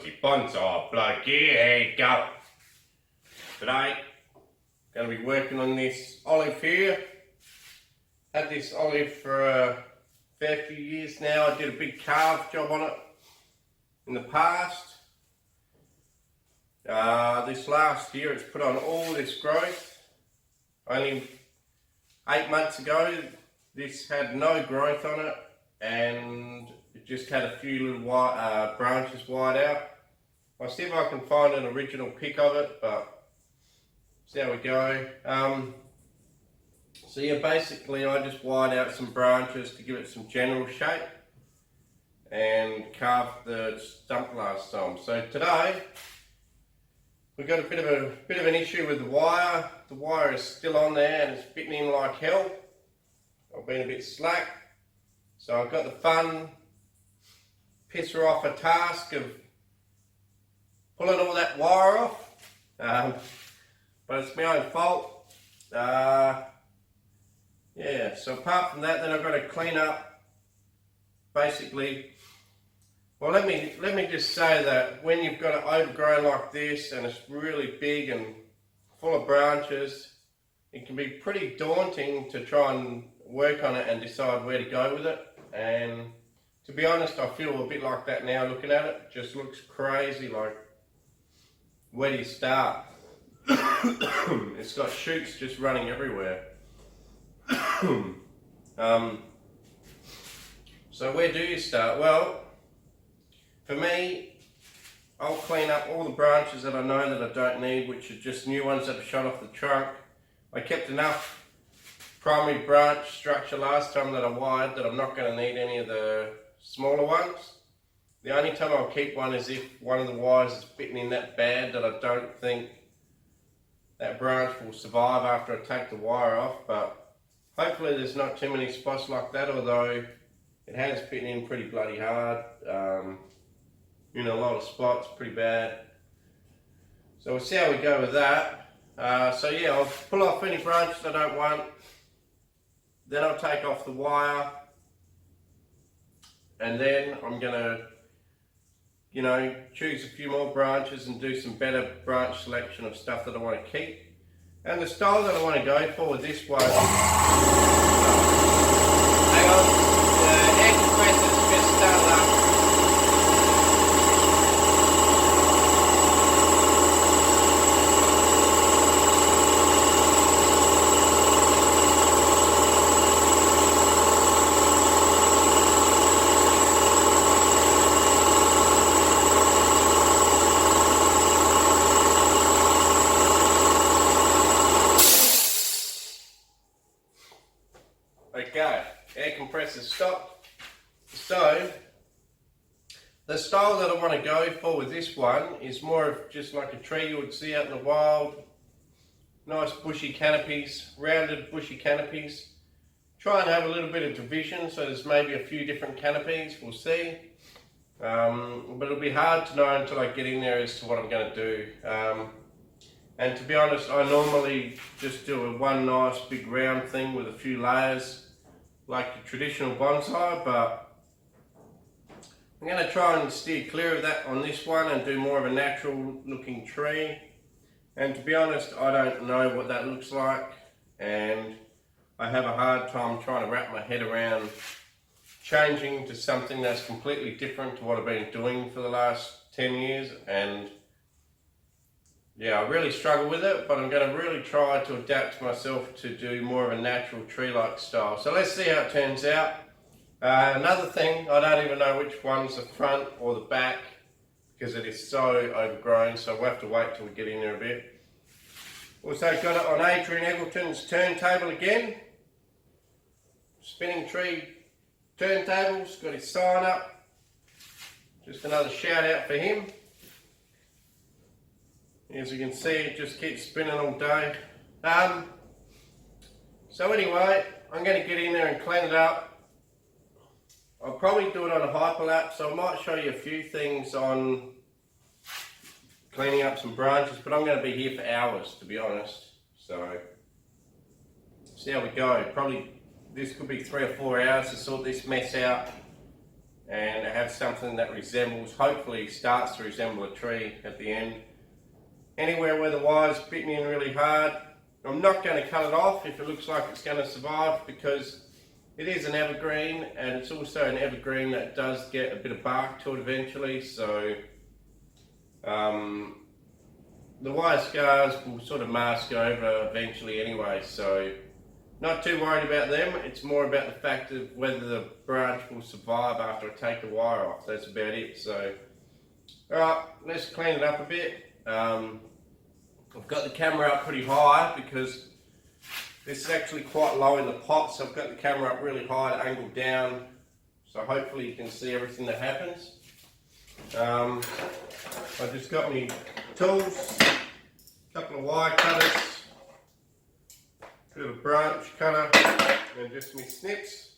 Aussie Bonsai, Bloke here, how you go? Today, going to be working on this olive here. Had this olive for a fair few years now. I did a big carve job on it in the past. This last year it's put on all this growth. Only 8 months ago this had no growth on it and it just had a few little branches wide out. I'll see if I can find an original pic of it, but see how we go. So yeah, basically I just wired out some branches to give it some general shape and carved the stump last time. So today we've got a bit of an issue with the wire. The wire is still on there and it's fitting in like hell. I've been a bit slack, so I've got the fun pisser off a task of pulling all that wire off, but it's my own fault. Yeah, so apart from that, then I've got to clean up basically. Well, let me just say that when you've got it overgrown like this and it's really big and full of branches, it can be pretty daunting to try and work on it and decide where to go with it. And to be honest, I feel a bit like that now looking at it. It just looks crazy, like where do you start? It's got shoots just running everywhere. So where do you start? Well, for me, I'll clean up all the branches that I know that I don't need, which are just new ones that are shot off the trunk. I kept enough primary branch structure last time that I wired that I'm not going to need any of the smaller ones. The only time I'll keep one is if one of the wires is fitting in that bad that I don't think that branch will survive after I take the wire off, but hopefully there's not too many spots like that, although it has fitting in pretty bloody hard. In a lot of spots, pretty bad. So we'll see how we go with that. So yeah, I'll pull off any branches I don't want. Then I'll take off the wire. And then I'm gonna, choose a few more branches and do some better branch selection of stuff that I want to keep. And the style that I want to go for with this one, hang on, the air compressor's just started up. Okay, air compressor stopped. So, the style that I want to go for with this one is more of just like a tree you would see out in the wild. Nice bushy canopies, rounded bushy canopies. Try and have a little bit of division, so there's maybe a few different canopies, we'll see. But it'll be hard to know until I get in there as to what I'm going to do. And to be honest, I normally just do one nice big round thing with a few layers, like the traditional bonsai, but I'm going to try and steer clear of that on this one and do more of a natural looking tree. And to be honest, I don't know what that looks like, and I have a hard time trying to wrap my head around changing to something that's completely different to what I've been doing for the last 10 years. And yeah, I really struggle with it, but I'm going to really try to adapt myself to do more of a natural tree-like style. So let's see how it turns out. Another thing, I don't even know which one's the front or the back because it is so overgrown, so we'll have to wait till we get in there a bit. Also got it on Adrian Eggleton's turntable again. Spinning tree turntables, got his sign up. Just another shout out for him. As you can see, it just keeps spinning all day. So anyway, I'm going to get in there and clean it up. I'll probably do it on a hyperlapse, so I might show you a few things on cleaning up some branches, but I'm going to be here for hours, to be honest. So, see how we go. Probably, this could be 3 or 4 hours to sort this mess out. and have something that resembles, hopefully starts to resemble a tree at the end. Anywhere where the wire's bitten in really hard, I'm not going to cut it off if it looks like it's going to survive, because it is an evergreen, and it's also an evergreen that does get a bit of bark to it eventually, so the wire scars will sort of mask over eventually anyway, so not too worried about them. It's more about the fact of whether the branch will survive after I take the wire off. That's about it. So, alright, let's clean it up a bit. I've got the camera up pretty high because this is actually quite low in the pot, so I've got the camera up really high, angled down, so hopefully you can see everything that happens. I just got my tools, a couple of wire cutters, a bit of a branch cutter, and just my snips.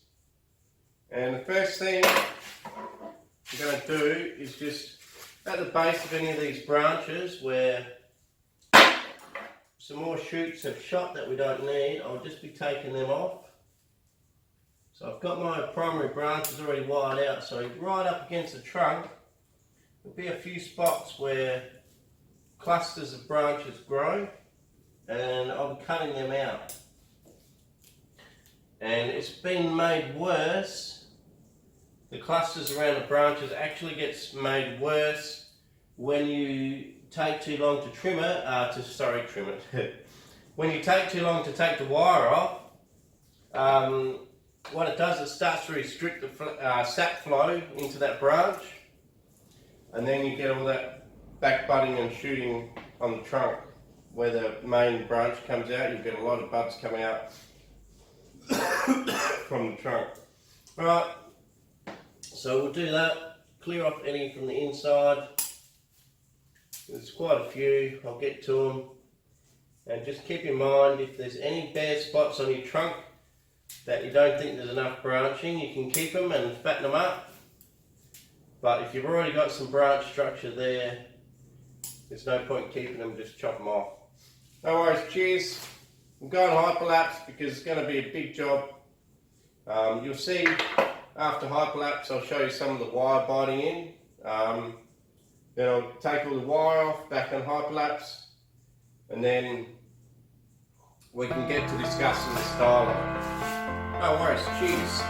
And the first thing I'm going to do is just at the base of any of these branches where some more shoots have shot that we don't need, I'll just be taking them off. So I've got my primary branches already wired out, so right up against the trunk there'll be a few spots where clusters of branches grow, and I'll be cutting them out. And it's been made worse, the clusters around the branches actually gets made worse when you take too long to trim it, when you take too long to take the wire off, what it does, it starts to restrict the sap flow into that branch, and then you get all that back budding and shooting on the trunk. Where the main branch comes out, you get a lot of buds come out from the trunk. Alright, so we'll do that, clear off any from the inside. There's quite a few, I'll get to them. And just keep in mind, if there's any bare spots on your trunk that you don't think there's enough branching, you can keep them and fatten them up. But if you've already got some branch structure there, there's no point keeping them, just chop them off. No worries, cheers. I'm going hyperlapse because it's going to be a big job. You'll see after hyperlapse, I'll show you some of the wire biting in. Then I'll take all the wire off, back on hyperlapse, and then we can get to discussing the style of it. No worries, cheers.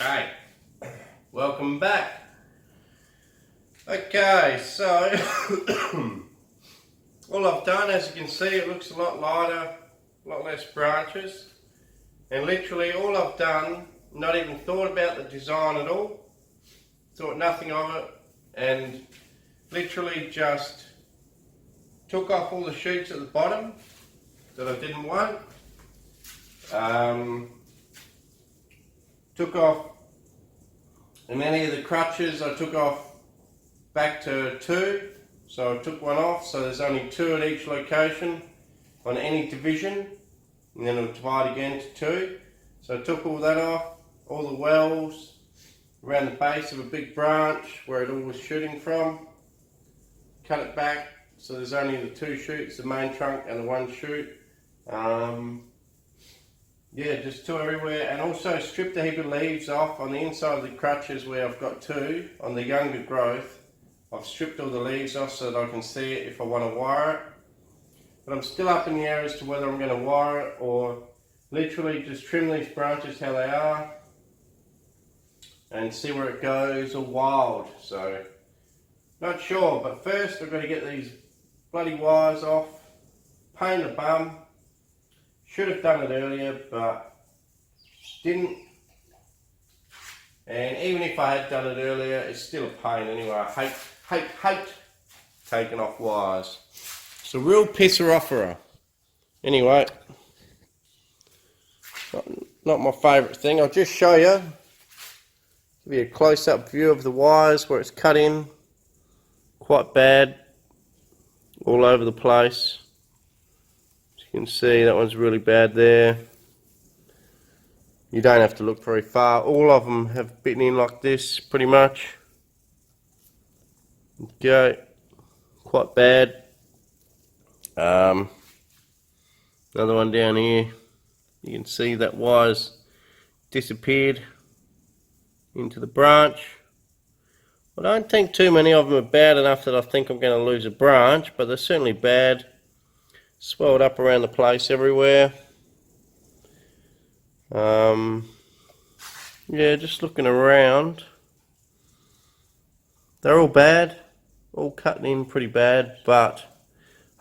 Right, welcome back. Okay, so all I've done, as you can see, it looks a lot lighter, a lot less branches, and literally all I've done, not even thought about the design at all, thought nothing of it, and literally just took off all the shoots at the bottom that I didn't want. Took off, and any of the crutches I took off back to 2, so I took one off, so there's only 2 at each location on any division, and then it'll divide again to 2. So I took all that off, all the wells around the base of a big branch where it all was shooting from, cut it back, so there's only the 2 shoots, the main trunk and the 1 shoot. Yeah, just 2 everywhere, and also stripped a heap of leaves off on the inside of the crutches where I've got 2 on the younger growth. I've stripped all the leaves off so that I can see it if I want to wire it. But I'm still up in the air as to whether I'm going to wire it or literally just trim these branches how they are and see where it goes, all wild. So, not sure, but first I've got to get these bloody wires off, pain the bum, Should have done it earlier, but didn't. And even if I had done it earlier, it's still a pain anyway. I hate taking off wires. It's a real pisser offerer. Anyway, not my favourite thing. I'll just show you. Give you a close-up view of the wires where it's cut in. Quite bad. All over the place. As you can see, that one's really bad there. You don't have to look very far. All of them have bitten in like this, pretty much. Okay, quite bad. Another one down here. You can see that wire's disappeared into the branch. I don't think too many of them are bad enough that I think I'm going to lose a branch, but they're certainly bad. Swelled up around the place everywhere. Yeah, just looking around. They're all bad. All cutting in pretty bad, but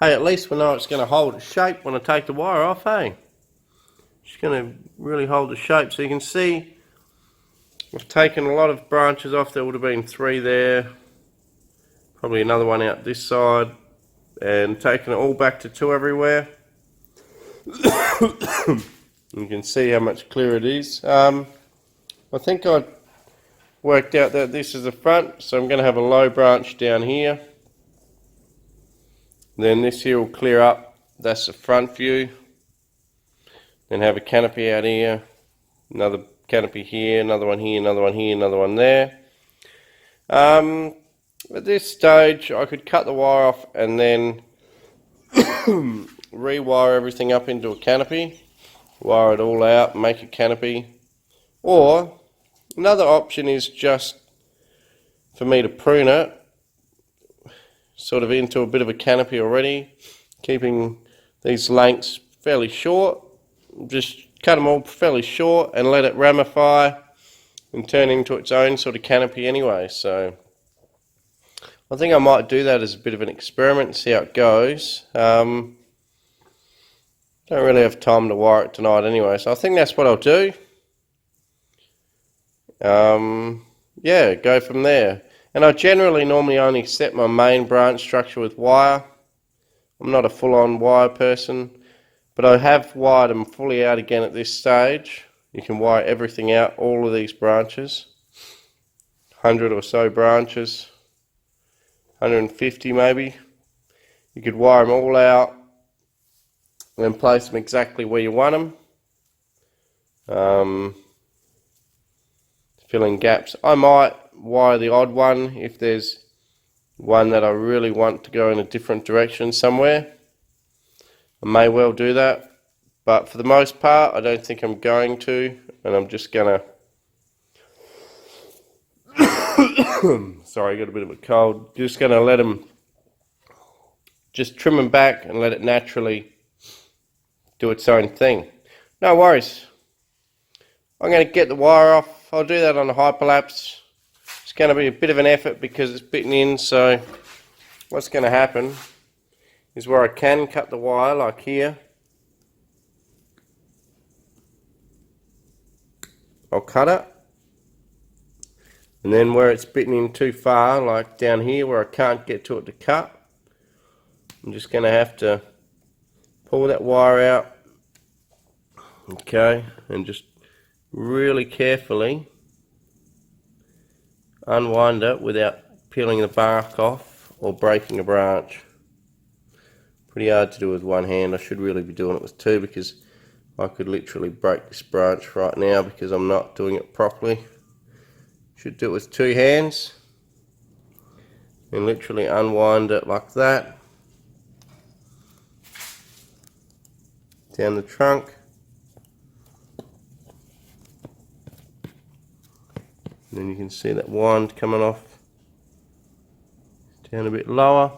hey, at least we know it's going to hold its shape when I take the wire off, hey? It's going to really hold the shape. So you can see I've taken a lot of branches off. There would have been 3 there. Probably another one out this side. And taken it all back to 2 everywhere. You can see how much clearer it is. I think I worked out that this is the front, so I'm going to have a low branch down here. Then this here will clear up. That's the front view. Then have a canopy out here, another canopy here, another one here, another one here, another one there. At this stage, I could cut the wire off and then rewire everything up into a canopy. Wire it all out, make a canopy. Or another option is just for me to prune it sort of into a bit of a canopy already, keeping these lengths fairly short. Just cut them all fairly short and let it ramify and turn into its own sort of canopy anyway. So I think I might do that as a bit of an experiment and see how it goes. Don't really have time to wire it tonight anyway, so I think that's what I'll do. Yeah, go from there. And I generally normally only set my main branch structure with wire. I'm not a full-on wire person, but I have wired them fully out again at this stage. You can wire everything out, all of these branches. 100 or so branches, 150 maybe. You could wire them all out and then place them exactly where you want them. Fill in gaps. I might wire the odd one if there's one that I really want to go in a different direction somewhere. I may well do that, but for the most part I don't think I'm going to, and I'm just gonna sorry, I got a bit of a cold. Just gonna let them, just trim them back and let it naturally do its own thing. No worries. I'm going to get the wire off. I'll do that on a hyperlapse. It's going to be a bit of an effort because it's bitten in, so what's going to happen is where I can cut the wire, like here, I'll cut it. And then where it's bitten in too far, like down here where I can't get to it to cut, I'm just going to have to pull that wire out, okay, and just really carefully unwind it without peeling the bark off or breaking a branch. Pretty hard to do with one hand. I should really be doing it with 2 because I could literally break this branch right now because I'm not doing it properly. Should do it with 2 hands and literally unwind it like that down the trunk. And then you can see that wind coming off down a bit lower.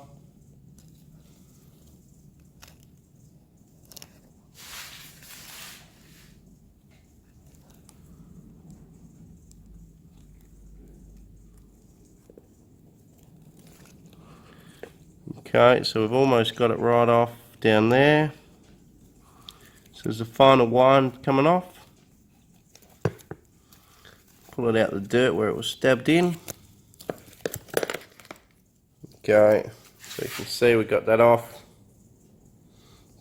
Okay, so we've almost got it right off down there. there's the final wire coming off. Pull it out the dirt where it was stabbed in. Okay, so you can see we got that off.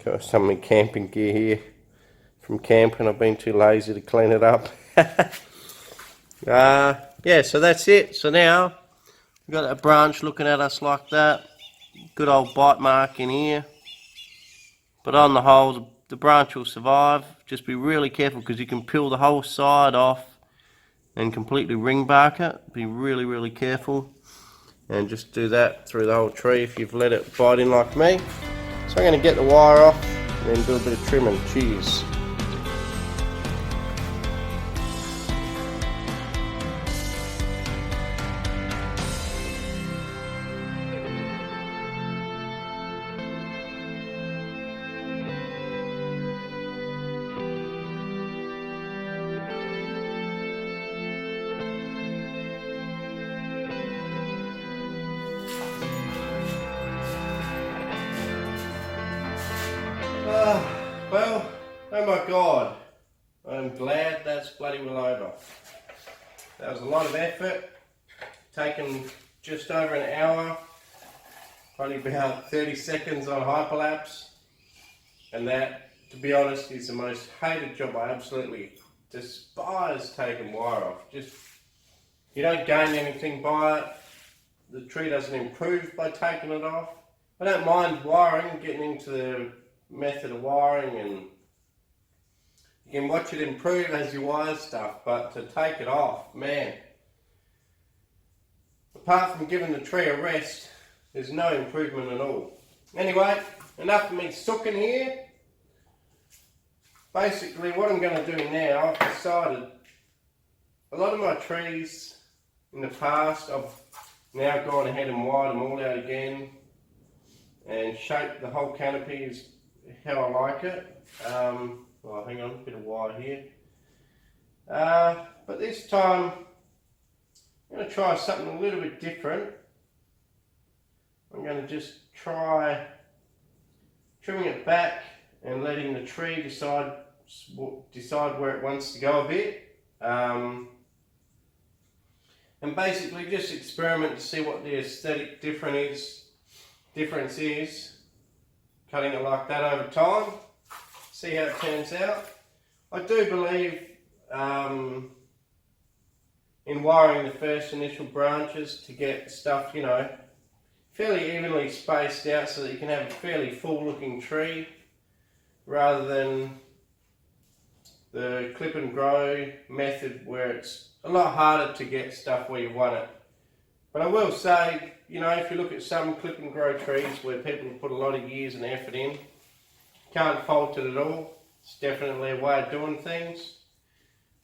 Got some of my camping gear here from camping. I've been too lazy to clean it up. Yeah, so that's it. So now we've got that branch looking at us like that. Good old bite mark in here. But on the whole, the branch will survive. Just be really careful because you can peel the whole side off and completely ring bark it. Be really, really careful. And just do that through the whole tree if you've let it bite in like me. So I'm going to get the wire off and then do a bit of trimming. Cheers. Well, oh my God, I'm glad that's bloody well over. That was a lot of effort, taken just over an hour, probably about 30 seconds on hyperlapse, and that, to be honest, is the most hated job. I absolutely despise taking wire off. Just, you don't gain anything by it. The tree doesn't improve by taking it off. I don't mind wiring, getting into the method of wiring, and you can watch it improve as you wire stuff, but to take it off, man, apart from giving the tree a rest, there's no improvement at all. Anyway, enough of me sooking here. Basically what I'm going to do now, I've decided a lot of my trees in the past, I've now gone ahead and wired them all out again and shaped the whole canopy as how I like it. Well, hang on, a bit of wire here. But this time I'm going to try something a little bit different. I'm going to just try trimming it back and letting the tree decide where it wants to go a bit. And basically just experiment to see what the aesthetic difference is. Cutting it like that over time, see how it turns out. I do believe in wiring the first initial branches to get stuff, you know, fairly evenly spaced out so that you can have a fairly full looking tree rather than the clip and grow method where it's a lot harder to get stuff where you want it. But I will say, you know, if you look at some clip and grow trees where people have put a lot of years and effort in, can't fault it at all. It's definitely a way of doing things.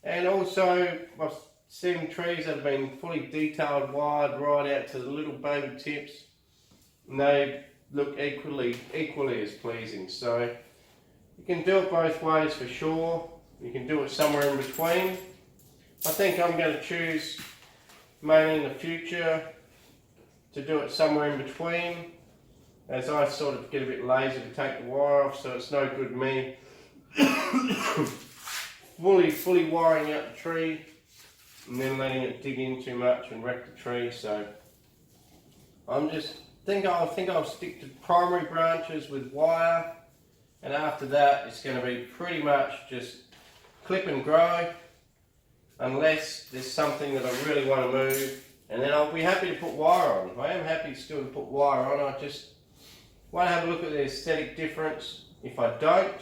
And also, I've seen trees that have been fully detailed, wired right out to the little baby tips, and they look equally as pleasing. So you can do it both ways for sure. You can do it somewhere in between. I think I'm going to choose, mainly in the future, to do it somewhere in between, as I sort of get a bit lazy to take the wire off, so it's no good me fully wiring out the tree and then letting it dig in too much and wreck the tree. So I think I'll stick to primary branches with wire, and after that it's going to be pretty much just clip and grow, unless there's something that I really want to move, and then I'll be happy to put wire on. I am happy still to put wire on. I just want to have a look at the aesthetic difference if I don't,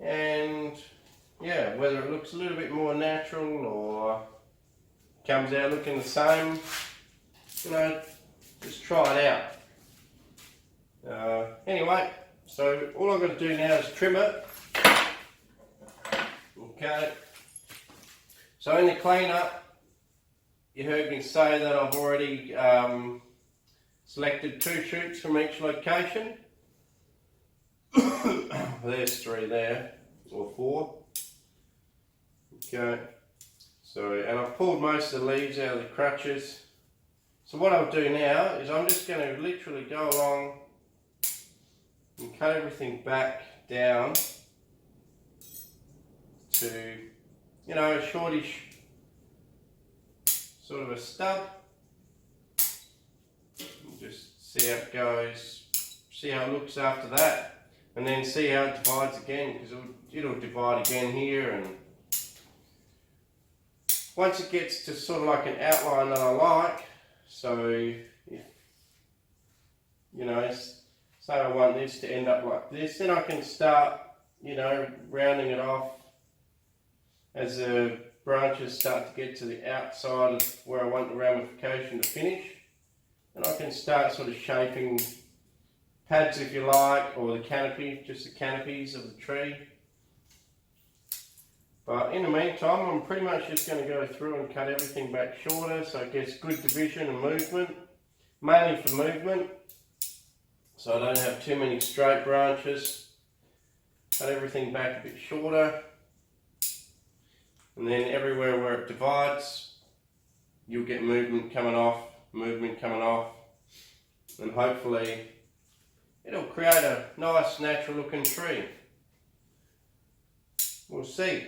and yeah, whether it looks a little bit more natural or comes out looking the same, you know, just try it out. Anyway, so all I've got to do now is trim it. Okay, so in the cleanup, you heard me say that I've already selected 2 shoots from each location. There's 3 there, or 4. Okay, so, and I've pulled most of the leaves out of the crutches. So what I'll do now is I'm just going to literally go along and cut everything back down to, you know, a shortish sort of a stub. Just see how it goes, see how it looks after that, and then see how it divides again, because it'll divide again here. And once it gets to sort of like an outline that I like, so if, you know, say I want this to end up like this, then I can start, you know, rounding it off as the branches start to get to the outside of where I want the ramification to finish. And I can start sort of shaping pads, if you like, or the canopy, just the canopies of the tree. But in the meantime, I'm pretty much just going to go through and cut everything back shorter, so it gets good division and movement, mainly for movement, so I don't have too many straight branches. Cut everything back a bit shorter, and then everywhere where it divides, you'll get movement coming off, and hopefully it'll create a nice natural looking tree. We'll see.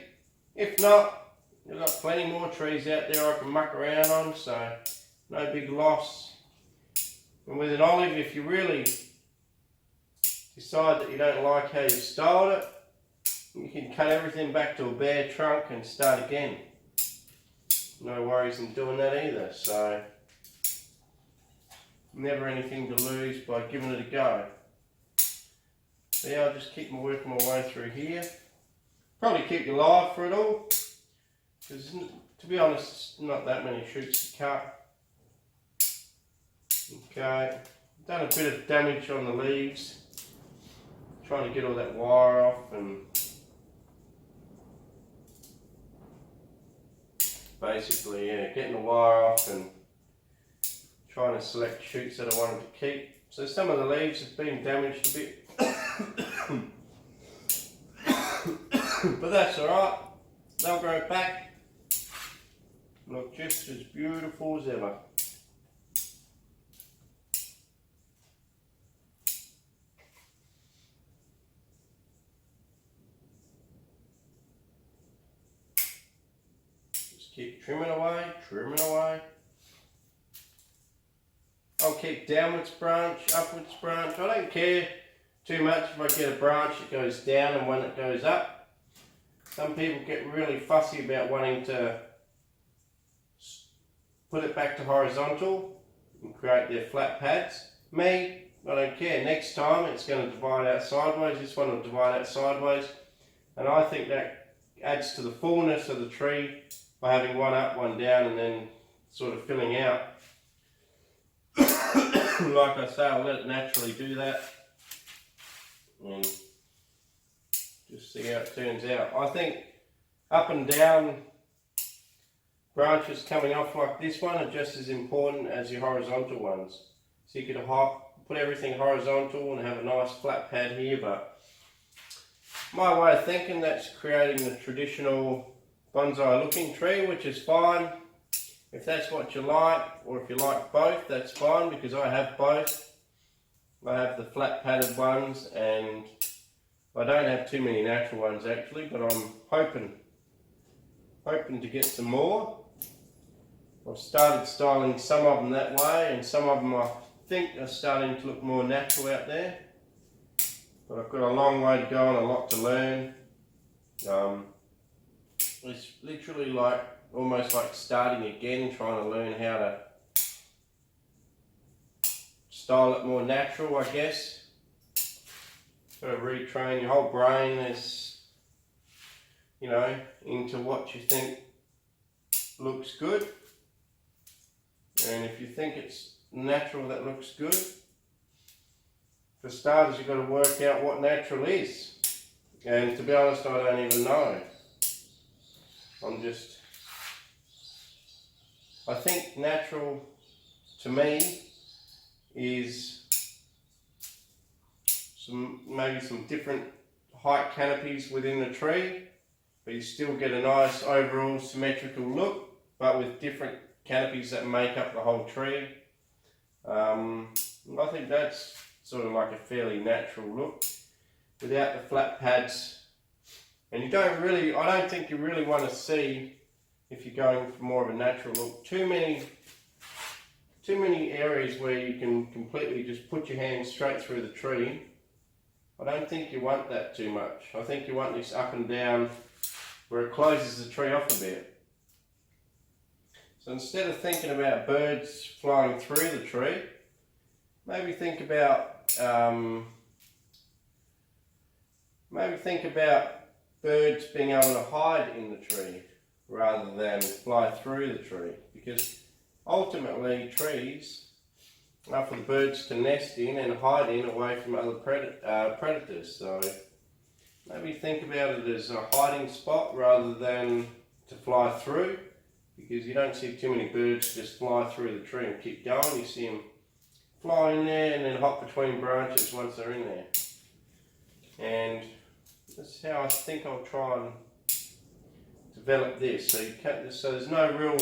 If not, there's got plenty more trees out there I can muck around on, so no big loss. And with an olive, if you really decide that you don't like how you styled it, you can cut everything back to a bare trunk and start again. No worries in doing that either, so never anything to lose by giving it a go. So yeah, I'll just keep working my way through here. Probably keep you live for it all, because to be honest, not that many shoots to cut. Okay, done a bit of damage on the leaves, trying to get all that wire off, and basically, yeah, getting the wire off and trying to select shoots that I wanted to keep. So some of the leaves have been damaged a bit, but that's alright, they'll grow back, look just as beautiful as ever. Just keep trimming away, I'll keep downwards branch, upwards branch. I don't care too much if I get a branch that goes down and one that goes up. Some people get really fussy about wanting to put it back to horizontal and create their flat pads. Me, I don't care. Next time it's going to divide out sideways. This one will divide out sideways. And I think that adds to the fullness of the tree by having one up, one down, and then sort of filling out. Like I say, I'll let it naturally do that and just see how it turns out. I think up and down branches coming off like this one are just as important as your horizontal ones. So you could put everything horizontal and have a nice flat pad here, but my way of thinking, that's creating the traditional bonsai looking tree, which is fine. If that's what you like, or if you like both, that's fine, because I have both. I have the flat padded ones, and I don't have too many natural ones actually, but I'm hoping to get some more. I've started styling some of them that way, and some of them I think are starting to look more natural out there. But I've got a long way to go and a lot to learn. It's literally like almost like starting again, trying to learn how to style it more natural, I guess. Got to retrain your whole brain as, you know, into what you think looks good. And if you think it's natural that looks good, for starters you've got to work out what natural is. And to be honest, I don't even know. I think natural to me is maybe some different height canopies within the tree, but you still get a nice overall symmetrical look, but with different canopies that make up the whole tree. I think that's sort of like a fairly natural look, without the flat pads And you don't really, I don't think you really want to see, if you're going for more of a natural look, too many areas where you can completely just put your hand straight through the tree. I don't think you want that too much. I think you want this up and down where it closes the tree off a bit. So instead of thinking about birds flying through the tree, maybe think about birds being able to hide in the tree rather than fly through the tree, because ultimately trees are for the birds to nest in and hide in away from other predators. So maybe think about it as a hiding spot rather than to fly through, because you don't see too many birds just fly through the tree and keep going. You see them fly in there and then hop between branches once they're in there. And that's how I think I'll try and develop this. So there's no real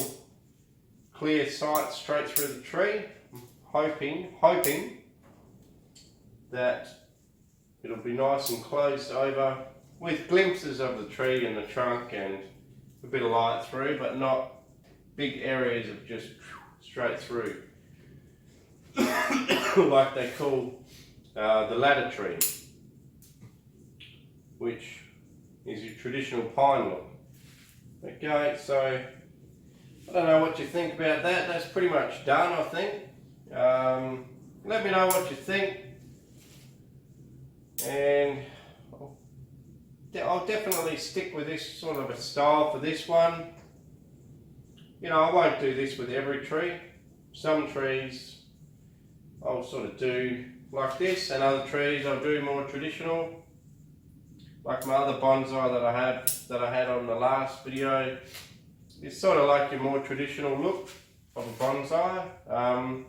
clear sight straight through the tree. I'm hoping that it'll be nice and closed over with glimpses of the tree and the trunk and a bit of light through, but not big areas of just straight through like they call the ladder tree, which is your traditional pine look. Okay, so I don't know what you think about that. That's pretty much done, I think. Let me know what you think, and I'll definitely stick with this sort of a style for this one. You know, I won't do this with every tree. Some trees I'll sort of do like this, and other trees I'll do more traditional, like my other bonsai that I had on the last video. It's sort of like your more traditional look of a bonsai.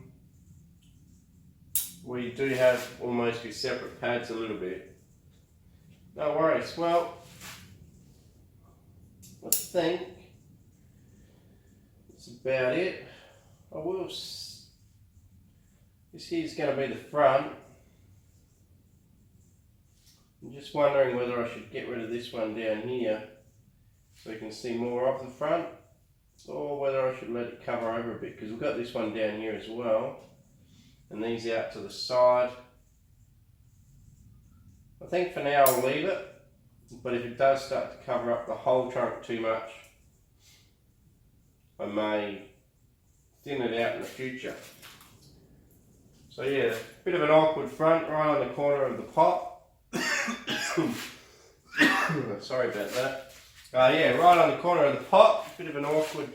We do have almost your separate pads a little bit. No worries. Well, I think that's about it. This here's going to be the front. I'm just wondering whether I should get rid of this one down here so you can see more of the front, or whether I should let it cover over a bit, because we've got this one down here as well, and these out to the side. I think for now I'll leave it, but if it does start to cover up the whole trunk too much, I may thin it out in the future. So yeah, a bit of an awkward front right on the corner of the pot. Sorry about that. Yeah, right on the corner of the pot. A bit of an awkward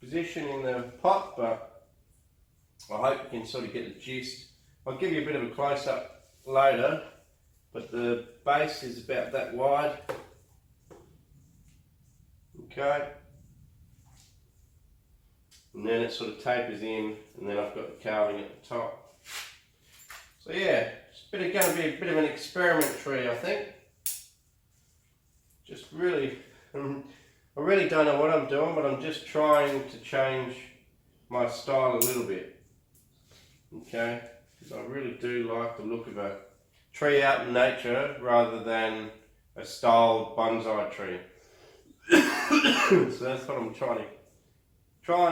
position in the pot, but I hope you can sort of get the gist. I'll give you a bit of a close-up later, but the base is about that wide. Okay. And then it sort of tapers in, and then I've got the carving at the top. So yeah, it's going to be a bit of an experiment tree, I think. Just really, I really don't know what I'm doing, but I'm just trying to change my style a little bit. Okay, because I really do like the look of a tree out in nature rather than a styled bonsai tree. So that's what I'm trying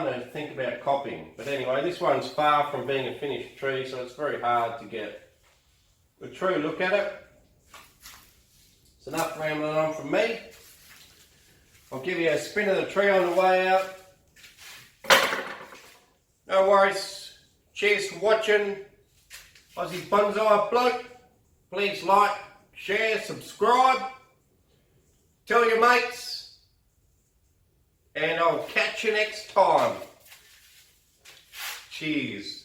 to think about copying. But anyway, this one's far from being a finished tree, so it's very hard to get a true look at it. It's enough rambling on from me. I'll give you a spin of the tree on the way out. No worries. Cheers for watching. Aussie Bonsai Bloke. Please like, share, subscribe. Tell your mates. And I'll catch you next time. Cheers.